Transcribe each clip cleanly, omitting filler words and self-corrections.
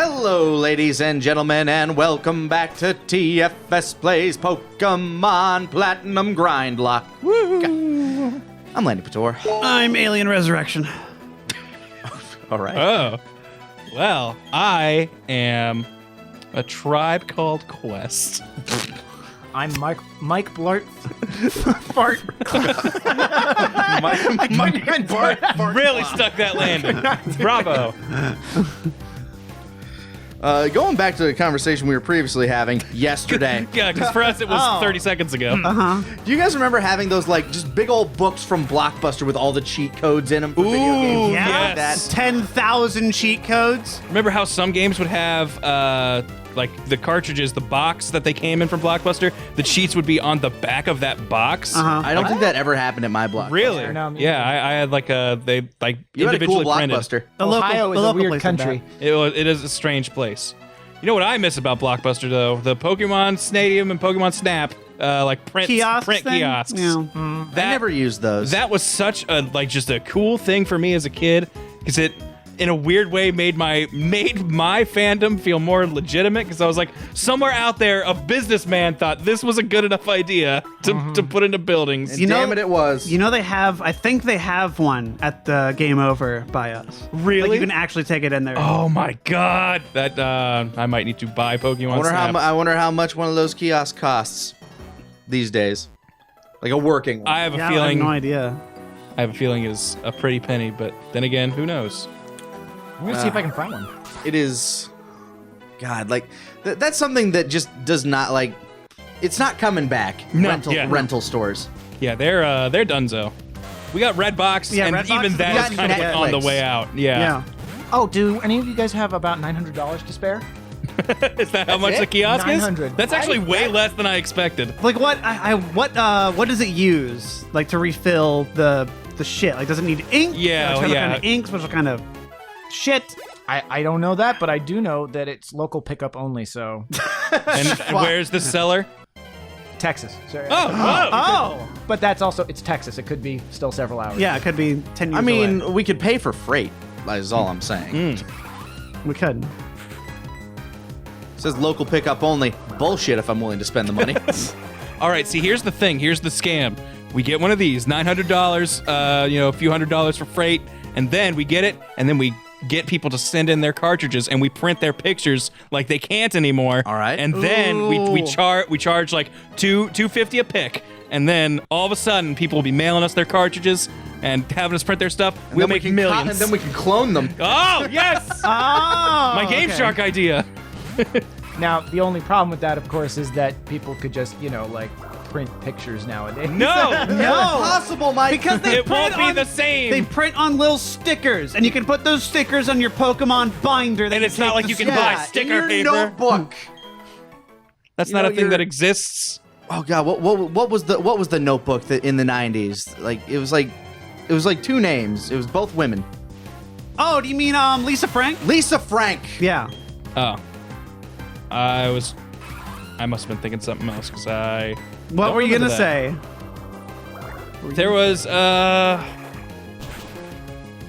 Hello, ladies and gentlemen, and welcome back to TFS Plays Pokemon Platinum Grindlock. Woo! I'm Landy Pator. I'm Alien Resurrection. All right. Oh. Well, I am a tribe called Quest. I'm Mike Blart. Fart. Mike Bart. Really stuck that landing. Bravo. Going back to the conversation we were previously having yesterday. Yeah, because for us it was 30 seconds ago. Do you guys remember having those like just big old books from Blockbuster with all the cheat codes in them for video games? Yeah, yes. 10,000 cheat codes. Remember how some games would have like the cartridges, the box that they came in from Blockbuster, the cheats would be on the back of that box? I don't think that ever happened at my Blockbuster. Really? No, me Yeah, I had like they like You had a cool individually printed. Blockbuster. Ohio is a weird place like country. It is a strange place. You know what I miss about Blockbuster though? The Pokemon Stadium and Pokemon Snap, like print thing? kiosks. Yeah. I never used those. That was such a just a cool thing for me as a kid, because it, in a weird way, made my fandom feel more legitimate. Because I was like, somewhere out there, a businessman thought this was a good enough idea to put into buildings. And damn it was. You know I think they have one at the Game Over by us. Really? Like you can actually take it in there. Oh my god! That I might need to buy Pokemon. I wonder how much one of those kiosks costs these days. Like a working one. I have a yeah, feeling. I have no idea. I have a feeling is a pretty penny, but then again, who knows? I'm gonna see if I can find one. It is, God, like that's something that just does not like. It's not coming back. No, rental stores. Yeah, they're donezo. We got Redbox, Yeah, and Redbox even is that got is kind of Netflix. on the way out. Yeah. Oh, do any of you guys have about $900 to spare? Is that how much it? the kiosk is? 900. That's actually way less than I expected. Like what? What does it use? Like to refill the shit? Like does it need ink? Yeah, Special yeah. kind of ink? Special kind of shit? I don't know that, but I do know that it's local pickup only, so And where's the seller? Texas. Sorry. Oh. But that's also, it's Texas. It could be still several hours. Yeah, it could be 10 years I mean, away. we could pay for freight. Is all I'm saying. We could. It says local pickup only. Bullshit. If I'm willing to spend the money. All right, see, here's the thing. Here's the scam. We get one of these, $900, a few $100s for freight, and then we get it, and then we get people to send in their cartridges, and we print their pictures like they can't anymore. All right. And then we Ooh. charge like $250 a pick, and then all of a sudden people will be mailing us their cartridges and having us print their stuff. We'll Then we make can millions. and then we can clone them. Oh yes, Oh, my Game okay. Shark idea. Now, the only problem with that, of course, is that people could just, like, print pictures nowadays. No, Impossible, Mike. Because they it print won't be on, the same. They print on little stickers, and you can put those stickers on your Pokemon binder. And it's not like you can buy sticker in your paper. notebook. That's You not know, a thing that exists. Oh God, what was the notebook that in the 90s? Like it was like two names. It was both women. Oh, do you mean Lisa Frank? Lisa Frank. Yeah. Oh. I must have been thinking something else, because I... What don't were you remember gonna that. say? There was,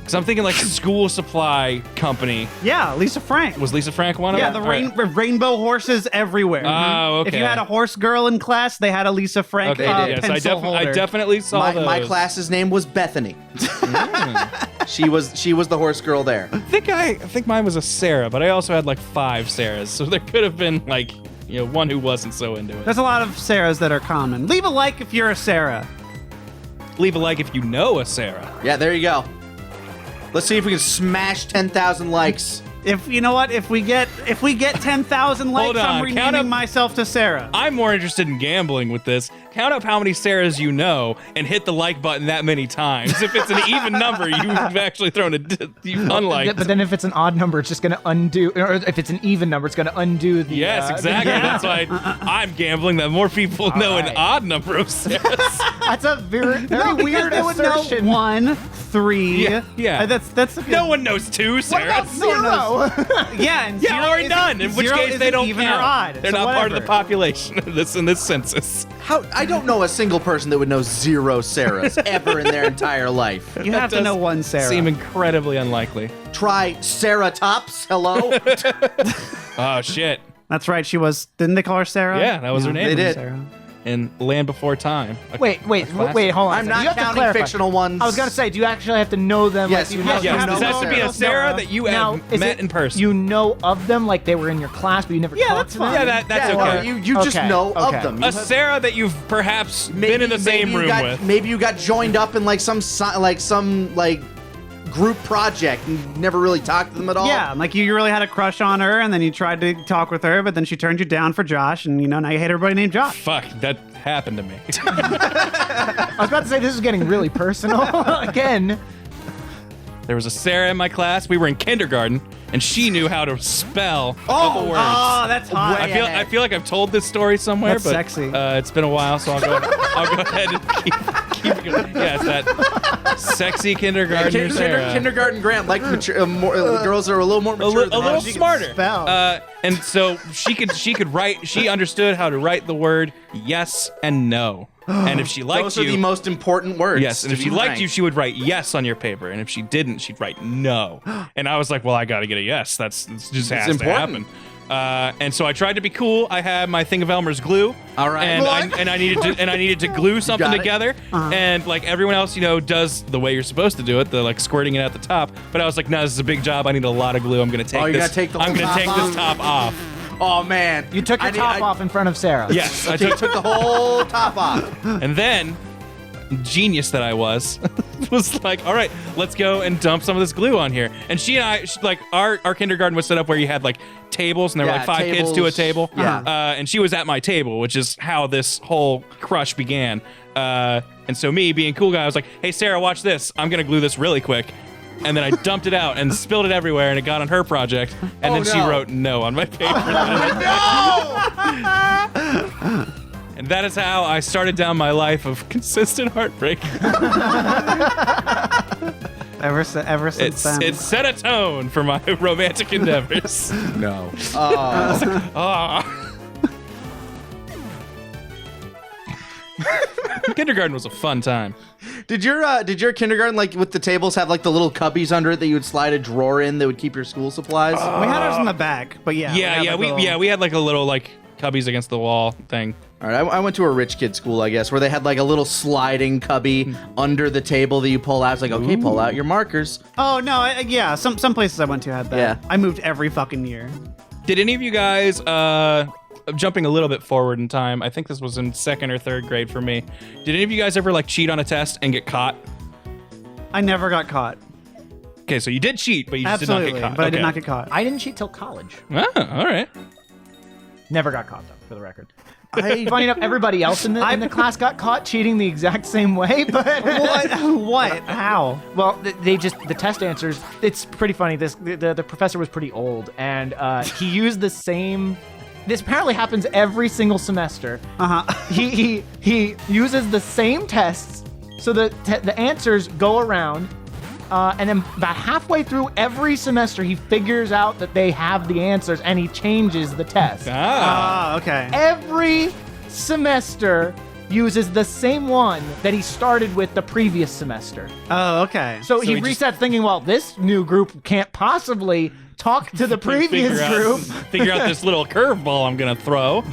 because I'm thinking like school supply company. Yeah, Lisa Frank. Was Lisa Frank one of Yeah, them? the rainbow horses everywhere. Oh, okay. If you had a horse girl in class, they had a Lisa Frank Okay, did. yes, pencil I holder. definitely saw those. My class's name was Bethany. She was the horse girl there. I think mine was a Sarah, but I also had like 5 Sarahs, so there could have been like, one who wasn't so into it. There's a lot of Sarahs that are common. Leave a like if you're a Sarah. Leave a like if you know a Sarah. Yeah, there you go. Let's see if we can smash 10,000 likes. If you know what, if we get 10,000 likes, Hold on, I'm count renaming up- myself to Sarah. I'm more interested in gambling with this. Count up how many Sarahs you know and hit the like button that many times. If it's an even number, you've actually thrown you've unliked. But then if it's an odd number, it's just going to undo, or if it's an even number, it's going to undo the... Yes, exactly. That's why I'm gambling that more people know an right. odd number of Sarahs. That's a very No, because weird they would know assertion. 1, 3. Yeah. That's a good, No one knows 2 What Sarahs. about zero? Yeah, and Yeah, zero or isn't- none. In which zero case they isn't don't even count. or odd. They're so not part of the whatever. population in this census. How I don't know a single person that would know 0 Sarahs ever in their entire life. You have to does know one Sarah. Seem incredibly unlikely. Try Sarah Tops. Hello. Oh shit! That's right. She was. Didn't they call her Sarah? Yeah, that was her name. They did. Sarah. In Land Before Time. Wait, classic. hold on. I'm You not have to counting clarify. fictional ones. I was gonna say, do you actually have to know them? Yes, like, you know have to Yes, know this has to be a Sarah that you have is met in person. You know of them, like they were in your class, but you never talked that's to them. fine. Yeah, that's Yeah, okay. or you just Okay, know okay. of them. A Sarah that you've perhaps been in the same room with. Maybe you got joined up in like some group project and never really talked to them at all. Yeah, like you really had a crush on her, and then you tried to talk with her, but then she turned you down for Josh, and now you hate everybody named Josh. Fuck, that happened to me. I was about to say this is getting really personal again. There was a Sarah in my class. We were in kindergarten, and she knew how to spell a couple words. Oh, that's hot. I feel like I've told this story somewhere, That's but sexy. It's been a while, so I'll go ahead and keep it going. Yeah, it's that sexy kindergartner Sarah. Kindergarten Grant, like girls are a little more a mature. little than smarter. spell. And so she could write. She understood how to write the word yes and no. And if she liked Those you, are the most important words. yes. And to if she be liked ranked. you, she would write yes on your paper. And if she didn't, she'd write no. And I was like, well, I got to get a yes. That's just has to important. happen. And so I tried to be cool. I had my thing of Elmer's glue. All right. And I needed to glue something got it. together. And like everyone else, does the way you're supposed to do it, the like squirting it at the top. But I was like, no, this is a big job. I need a lot of glue. I'm gonna take you're this. gonna take the I'm whole gonna top take off? this top off. Oh man, You took your top off in front of Sarah. Yes, I You took. took the whole top off. And then, genius that I was like, all right, let's go and dump some of this glue on here. And she and I, like, our kindergarten was set up where you had like tables, and there were Yeah, like 5 kids to a tables. table. Yeah. And she was at my table, which is how this whole crush began. And so me being cool guy, I was like, hey Sarah, watch this. I'm gonna glue this really quick. And then I dumped it out and spilled it everywhere, and it got on her project. And then she no. wrote no on my paper. And that is how I started down my life of consistent heartbreak. Ever since then. It set a tone for my romantic endeavors. No. Kindergarten was a fun time. Did your kindergarten, like with the tables, have like the little cubbies under it that you would slide a drawer in that would keep your school supplies? We had ours in the back, but yeah. We had like a little like cubbies against the wall thing. All right, I went to a rich kid school, I guess, where they had like a little sliding cubby under the table that you pull out. It's like, okay, pull out your markers. Oh no, yeah. Some places I went to had that. Yeah. I moved every fucking year. Did any of you guys, jumping a little bit forward in time, I think this was in 2nd or 3rd grade for me. Did any of you guys ever like cheat on a test and get caught? I never got caught. Okay, so you did cheat, but you just Absolutely, did not get caught. but I did Okay. not get caught. I didn't cheat till college. Oh, all right. Never got caught though, for the record. Funny enough, everybody else in the class got caught cheating the exact same way, but What? How? Well, the test answers. It's pretty funny. The professor was pretty old, and he used the same. This apparently happens every single semester. He uses the same tests, so the answers go around, and then about halfway through every semester, he figures out that they have the answers, and he changes the test. Ah. Okay. Every semester uses the same one that he started with the previous semester. Oh, okay. So he he just- resets thinking, well, this new group can't possibly talk to the previous group. Figure out this little curveball I'm gonna throw.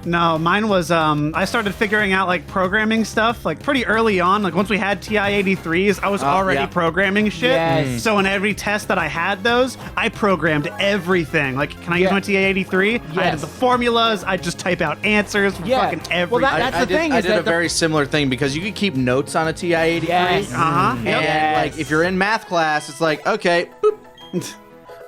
No, mine was I started figuring out like programming stuff like pretty early on. Like once we had TI-83s, I was already yeah. programming shit. Yes. So in every test that I had those, I programmed everything. Like, can I use Yeah. my TI-83? I had Yes. the formulas. I just type out answers for Yeah. fucking everything. Well, that's I the did, thing I is did that a very similar thing because you could keep notes on a TI-83. Yes. And Yes. like if you're in math class, it's like, okay, boop.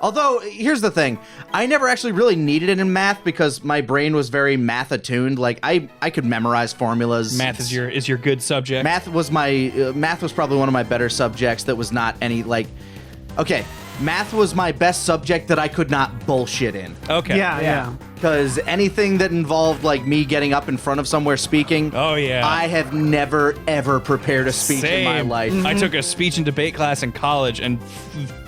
Although, here's the thing. I never actually really needed it in math because my brain was very math attuned. Like I could memorize formulas. Math is your good subject. Math was probably one of my better subjects that was not any like okay, math was my best subject that I could not bullshit in. Okay. Yeah. because anything that involved like me getting up in front of somewhere speaking, Oh, yeah. I have never ever prepared a speech in my Same. life. I took a speech and debate class in college and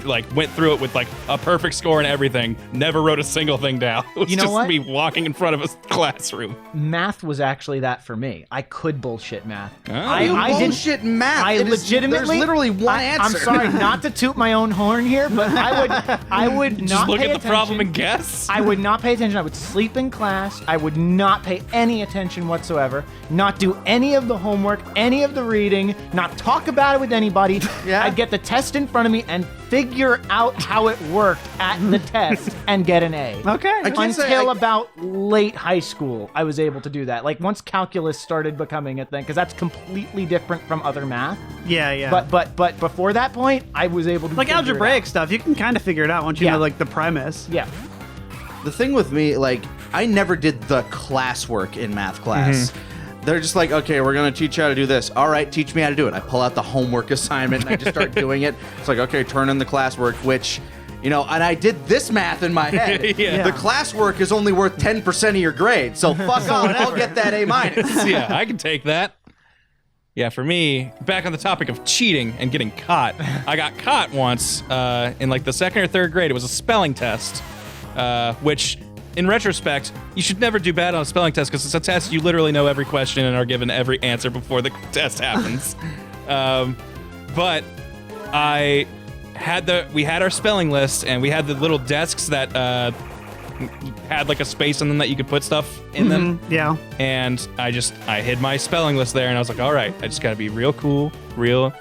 like went through it with like a perfect score and everything. Never wrote a single thing down. It was You know just what? me walking in front of a classroom. Math was actually that for me. I could bullshit math. Oh. I didn't. Bullshit math. I It is- legitimately. there's literally one I'm answer. sorry not to toot my own horn here, but I would Just not look pay at the problem attention. and guess. I would not pay attention. I would sleep in class. I would not pay any attention whatsoever. Not do any of the homework, any of the reading, not talk about it with anybody. Yeah. I'd get the test in front of me and figure out how it worked at the test and get an A. Okay. I can't say Until I- about late high school, I was able to do that. Like once calculus started becoming a thing, because that's completely different from other math. Yeah. But before that point, I was able to like figure it algebraic out. stuff, you can kind of figure it out once you Yeah. know like the premise. Yeah. The thing with me, like, I never did the classwork in math class. They're just like, okay, we're going to teach you how to do this. All right, teach me how to do it. I pull out the homework assignment and I just start doing it. It's like, okay, turn in the classwork, which, you know, and I did this math in my head. Yeah. The classwork is only worth 10% of your grade, so fuck off, I'll get that A minus. Yeah, I can take that. Yeah, for me, back on the topic of cheating and getting caught, I got caught once in like the second or third grade. It was a spelling test, which, in retrospect, you should never do bad on a spelling test because it's a test you literally know every question and are given every answer before the test happens. But we had our spelling list and we had the little desks that had like a space in them that you could put stuff in them. Yeah. And I hid my spelling list there, and I was like, all right, I just gotta be real cool, real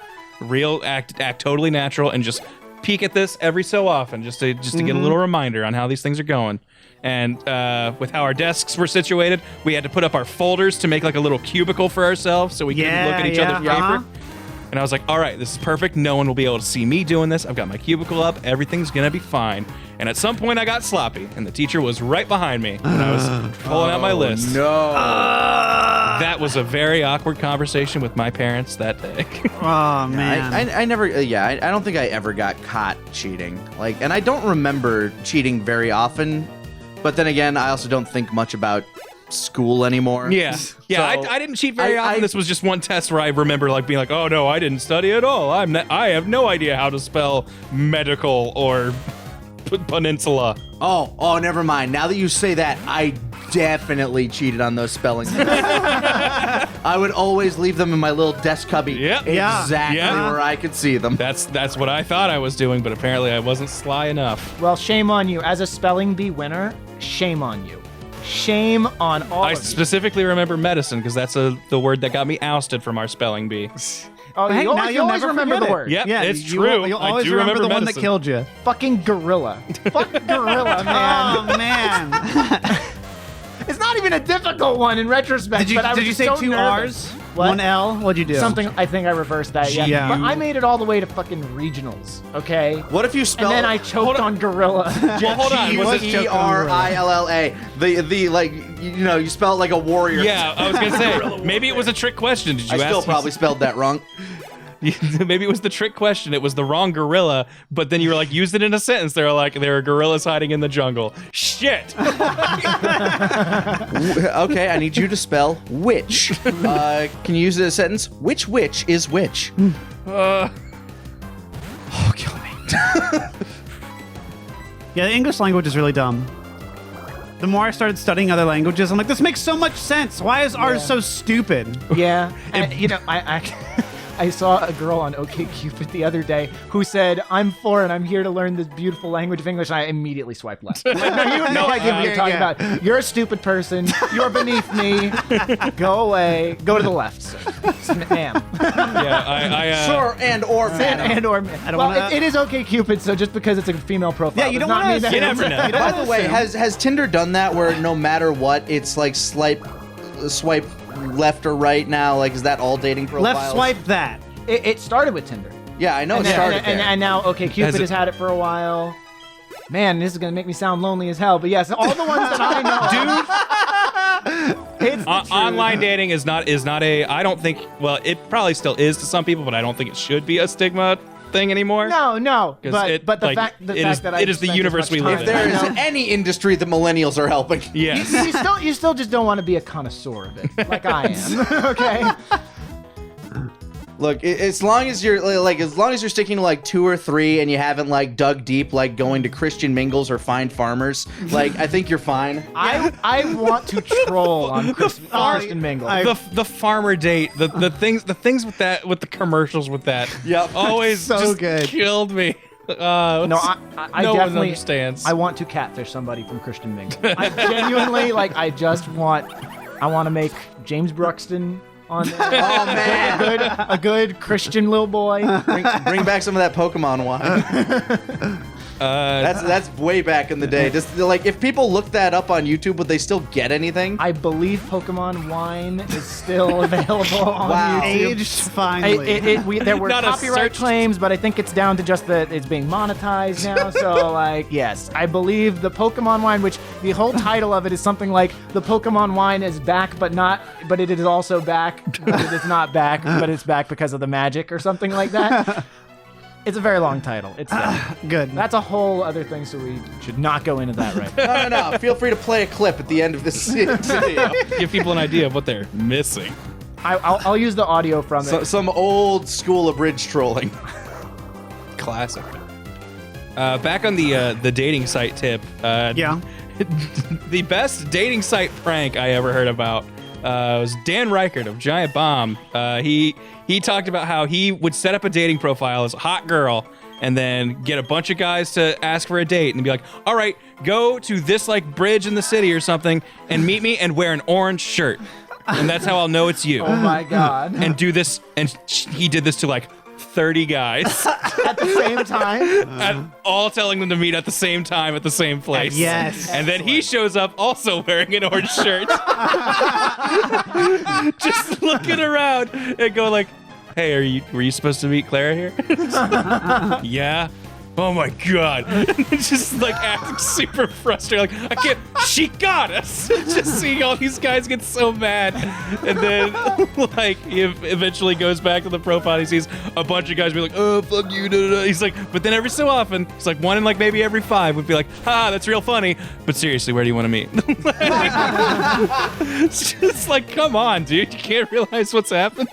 act totally natural, and just peek at this every so often, just to get a little reminder on how these things are going. And with how our desks were situated, we had to put up our folders to make like a little cubicle for ourselves, so we couldn't look at each other's paper. And I was like, all right, this is perfect. No one will be able to see me doing this. I've got my cubicle up. Everything's going to be fine. And at some point, I got sloppy, and the teacher was right behind me. And I was pulling out my list. No. That was a very awkward conversation with my parents that day. Oh man. I never, I don't think I ever got caught cheating. Like, and I don't remember cheating very often. But then again, I also don't think much about school anymore. Yeah. Yeah, So, I didn't cheat very often. This was just one test where I remember like being like, oh no, I didn't study at all. I have no idea how to spell medical or peninsula. Oh, never mind. Now that you say that, I definitely cheated on those spelling tests. I would always leave them in my little desk cubby. Yep. Exactly Yeah. where I could see them. That's what I thought I was doing, but apparently I wasn't sly enough. Well, shame on you. As a spelling bee winner, shame on you. Shame on all I of you. specifically remember medicine because that's the word that got me ousted from our spelling bee. Oh, Hey, you now always, you'll always never remember forget the it. word. Yep, it's you true. You'll I always do remember the one that medicine. killed you. Fucking gorilla. Fuck gorilla, man. Oh man. It's not even a difficult one in retrospect. but I was did you just say so two nervous. R's? What? One L? What'd you do? Something. I think I reversed that. Yeah. Yeah. But I made it all the way to fucking regionals. Okay. What if you And spell then I choked on gorilla. Well, hold on. Was it G-R-I-L-L-A? The like, you know, you spell it like a warrior. Yeah, I was gonna say maybe it was a trick question. Did you I ask? still probably spelled that wrong. Maybe it was the trick question. It was the wrong gorilla, but then you were like, used it in a sentence. They were like, there are gorillas hiding in the jungle. Shit. Okay, I need you to spell witch. Can you use it in a sentence? Which witch is which? Oh, kill me. Yeah, the English language is really dumb. The more I started studying other languages, I'm like, this makes so much sense. Why is ours so stupid? Yeah, and, you know, I saw a girl on OkCupid the other day who said, "I'm foreign. I'm here to learn this beautiful language of English." And I immediately swiped left. Like, no, you have no idea what you're talking about. You're a stupid person. You're beneath me. Go away. Go to the left, sir. Ma'am. Yeah, Sure, and or madam. And or don't well, wanna- it is OkCupid, so just because it's a female profile, Yeah, you does don't not wanna mean that assume. You never know. You don't By wanna the way, assume. has Tinder done that where no matter what, it's like swipe left or right now? Like, is that all dating profiles? Left swipe that. It started with Tinder. Yeah, I know And it then- started and, there. and now OkCupid Has it- has had it for a while. Man, this is gonna make me sound lonely as hell. But yes, all the ones that I know, dude. It's the truth. online dating is not a. I don't think. Well, it probably still is to some people, but I don't think it should be a stigma thing anymore. No. 'Cause But the like, fact it is- that I it is the spent as universe much we time live If in. there I is know. any industry that millennials are helping. Yes. you still just don't want to be a connoisseur of it, like I am. Okay. Look, as long as you're sticking to like 2 or 3 and you haven't like dug deep, like going to Christian mingles or find farmers, like I think you're fine. I want to troll on Christian Mingle. The farmer date, the things with the commercials with that. Yep. Always So just good. killed me. No, I no one definitely understands. I want to catfish somebody from Christian Mingle. I genuinely like. I want to make James Bruxton on there. Oh man, a good Christian little boy. bring back some of that Pokemon wine. That's way back in the day. Just like if people look that up on YouTube, would they still get anything? I believe Pokemon wine is still available on Wow. YouTube. Aged finally. There were Not a copyright search- claims, but I think it's down to just that it's being monetized now. So, like, yes, I believe the Pokemon wine, which the whole title of it is something like "The Pokemon wine is back, but it is also back, but it is not back, but it's back because of the magic," or something like that. It's a very long title. It's Good. that's a whole other thing, so we should not go into that right now. No. Feel free to play a clip at the end of this video. Give people an idea of what they're missing. I'll use the audio from it. Some old school abridged trolling. Classic. Back on the dating site tip. Yeah. The best dating site prank I ever heard about was Dan Reichert of Giant Bomb. He talked about how he would set up a dating profile as a hot girl and then get a bunch of guys to ask for a date and be like, all right, go to this like bridge in the city or something and meet me and wear an orange shirt. And that's how I'll know it's you. Oh my god! And do this. And he did this to like 30 guys. At the same time. And all telling them to meet at the same time at the same place. Yes. And then he shows up also wearing an orange shirt. Just looking around and going like, hey, were you supposed to meet Clara here? Yeah. Oh my god. Just like acting super frustrated. Like, I can't, she got us. Just seeing all these guys get so mad. And then like he eventually goes back to the profile. He sees a bunch of guys be like, oh, fuck you. Da, da, da. He's like, but then every so often, it's like one in like maybe every 5 would be like, ha, that's real funny. But seriously, where do you want to meet? It's just like, come on, dude. You can't realize what's happened.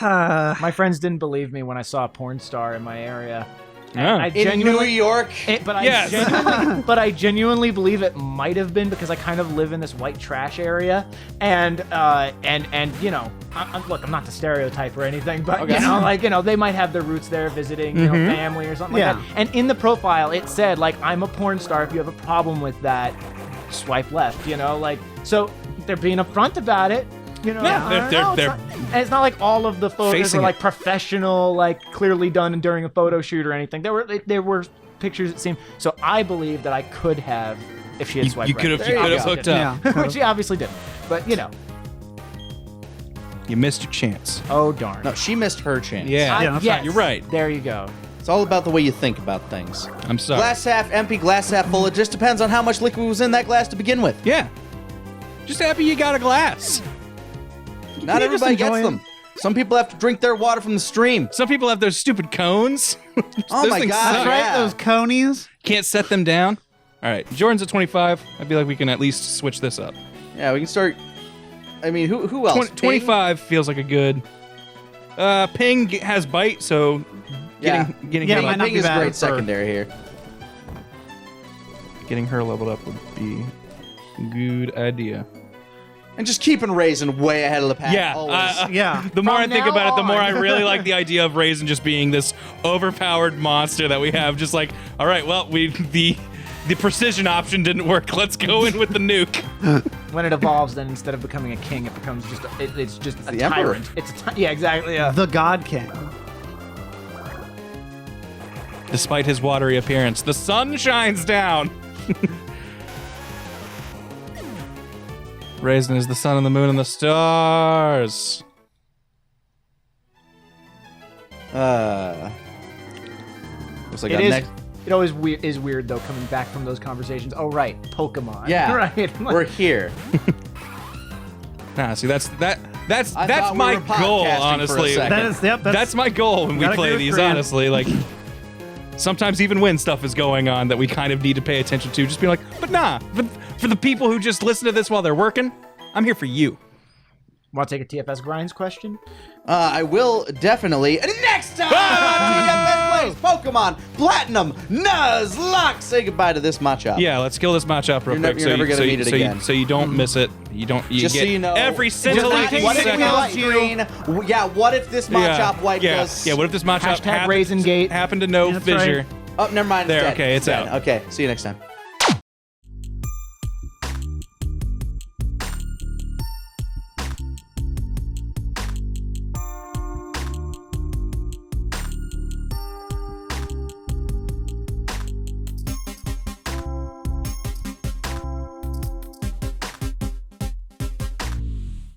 My friends didn't believe me when I saw a porn star in my area. And Yeah. I In New genuinely, York. but I genuinely believe it might have been because I kind of live in this white trash area, and you know, look, I'm not the stereotype or anything, but you know, they might have their roots there, visiting, you know, family or something like that. And in the profile, it said like, I'm a porn star. If you have a problem with that, swipe left. You know, like, so they're being upfront about it. You know, Yeah, I don't know, they're and it's not like all of the photos facing were like it. professional, like clearly done during a photo shoot or anything. There were pictures that seemed. So I believe that I could have, if she had swiped You right. could have There you go. hooked up. Yeah. Which she obviously didn't. But you know, You missed your chance. oh darn. No, she missed her chance. Yeah. that's yes, right. You're right. There you go. It's all about the way you think about things. I'm sorry. Glass half empty, glass half full. It just depends on how much liquid was in that glass to begin with. Yeah. Just happy you got a glass. Not you just everybody gets enjoy them. Some people have to drink their water from the stream. Some people have those stupid cones. Oh Those my things God, suck. That's right, yeah. those conies. Can't set them down. All right. Jordan's at 25. I feel like we can at least switch this up. Yeah, we can start. I mean, who else? 25 feels like a good. Ping has bite, so getting Yeah, her might not Ping be is bad. great secondary here. getting her leveled up would be a good idea. And just keeping Raisin way ahead of the pack. Yeah, always. Yeah. The more From I think now about it, the more I on. really like the idea of Raisin just being this overpowered monster that we have. Just like, all right, well, the precision option didn't work. Let's go in with the nuke. When it evolves, then instead of becoming a king, it becomes just it's just a the emperor. tyrant. It's yeah, exactly. Yeah. The God King. Despite his watery appearance, the sun shines down. Raisin is the sun and the moon and the stars. Looks like It I'm is. next. It always is weird though coming back from those conversations. Oh right, Pokemon. Yeah, right. we're here. Nah, see, that's That's thought we my were goal, podcasting for a honestly. second. That's my goal when we Gotta play agree with these, Grant. honestly. Like, sometimes even when stuff is going on that we kind of need to pay attention to, just be like, but nah, for the people who just listen to this while they're working, I'm here for you. Want to take a TFS grinds question? I will definitely. Next time on TFS Plays Pokemon Platinum Nuzlocke. Say goodbye to this Machop. Yeah, let's kill this matchup real quick. You're never gonna meet it again. So you don't miss it. You don't. You Just get so you know, every what scintillating if second. it's green? Yeah, what if this Machop white yeah. does? Yeah, what if this Machop Hashtag Raisin Gate. happened to know That's Fissure? right. Oh, never mind. There, dead. okay, it's dead. out. Okay, see you next time.